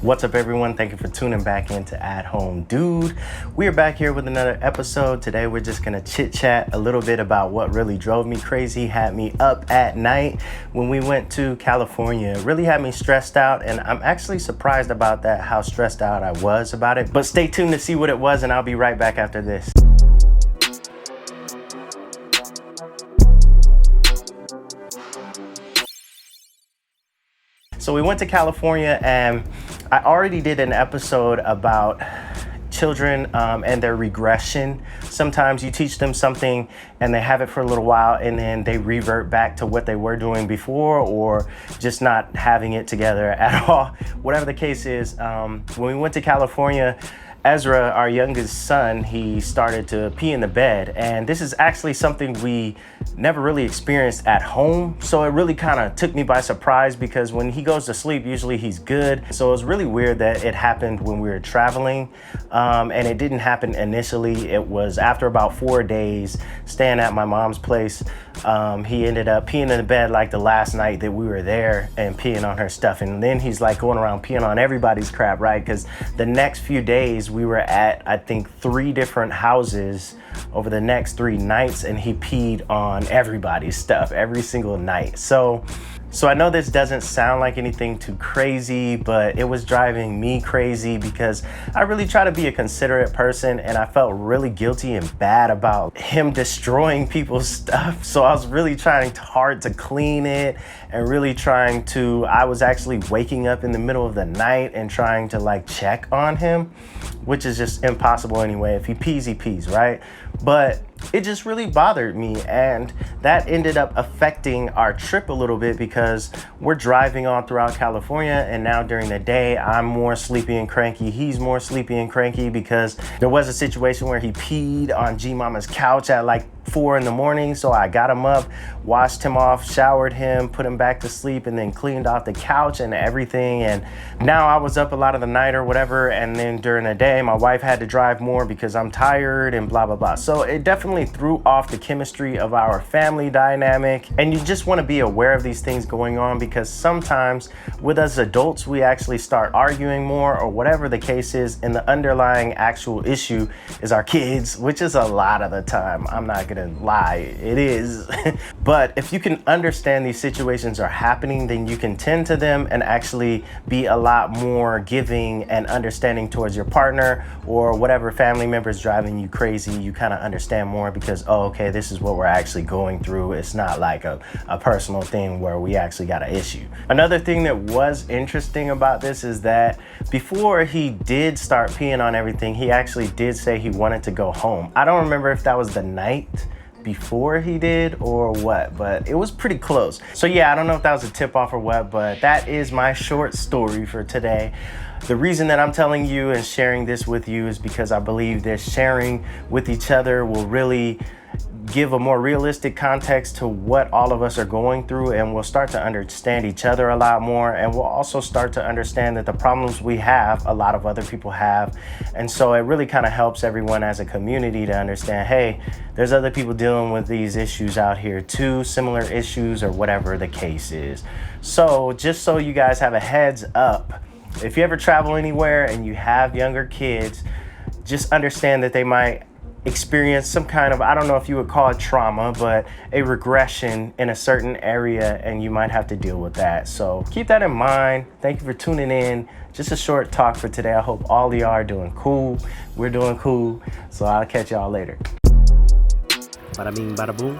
What's up, everyone? Thank you for tuning back into At Home Dude. We are back here with another episode. Today we're just gonna chit chat a little bit about what really drove me crazy, had me up at night when we went to California. It really had me stressed out, and I'm actually surprised about that, how stressed out I was about it. But stay tuned to see what it was, and I'll be right back after this. So we went to California, and I already did an episode about children and their regression. Sometimes you teach them something and they have it for a little while and then they revert back to what they were doing before, or just not having it together at all. Whatever the case is, when we went to California, Ezra, our youngest son, he started to pee in the bed, and this is actually something we never really experienced at home. So it really kind of took me by surprise, because when he goes to sleep, usually he's good. So it was really weird that it happened when we were traveling, and it didn't happen initially. It was after about 4 days staying at my mom's place. He ended up peeing in the bed like the last night that we were there, and peeing on her stuff. And then he's like going around peeing on everybody's crap, right? Because the next few days we were at, I think, 3 different houses over the next 3 nights, and he peed on everybody's stuff every single night. So I know this doesn't sound like anything too crazy, but it was driving me crazy because I really try to be a considerate person, and I felt really guilty and bad about him destroying people's stuff. So I was really trying hard to clean it, and really trying to, I was actually waking up in the middle of the night and trying to like check on him, which is just impossible anyway. If he pees, right? But it just really bothered me, and that ended up affecting our trip a little bit, because we're driving all throughout California, and now during the day I'm more sleepy and cranky, he's more sleepy and cranky, because there was a situation where he peed on G Mama's couch at like 4 in the morning. So I got him up, washed him off, showered him, put him back to sleep, and then cleaned off the couch and everything. And now I was up a lot of the night or whatever, and then during the day my wife had to drive more because I'm tired and blah blah blah. So it definitely threw off the chemistry of our family dynamic, and you just want to be aware of these things going on, because sometimes with us adults we actually start arguing more or whatever the case is, and the underlying actual issue is our kids, which is a lot of the time. I'm not gonna lie, it is. But if you can understand these situations are happening, then you can tend to them and actually be a lot more giving and understanding towards your partner or whatever family member is driving you crazy. You kind of understand more because, oh, okay, this is what we're actually going through. It's not like a personal thing where we actually got an issue. Another thing that was interesting about this is that before he did start peeing on everything, he actually did say he wanted to go home. I don't remember if that was the night before he did or what, but it was pretty close. So yeah, I don't know if that was a tip off or what, but that is my short story for today. The reason that I'm telling you and sharing this with you is because I believe that sharing with each other will really give a more realistic context to what all of us are going through, and we'll start to understand each other a lot more, and we'll also start to understand that the problems we have, a lot of other people have. And so it really kind of helps everyone as a community to understand, hey, there's other people dealing with these issues out here too, similar issues or whatever the case is. So just so you guys have a heads up, if you ever travel anywhere and you have younger kids, just understand that they might experience some kind of, I don't know if you would call it trauma, but a regression in a certain area, and you might have to deal with that. So keep that in mind. Thank you for tuning in. Just a short talk for today. I hope all of y'all are doing cool. We're doing cool. So I'll catch y'all later. Bada bing, bada boom.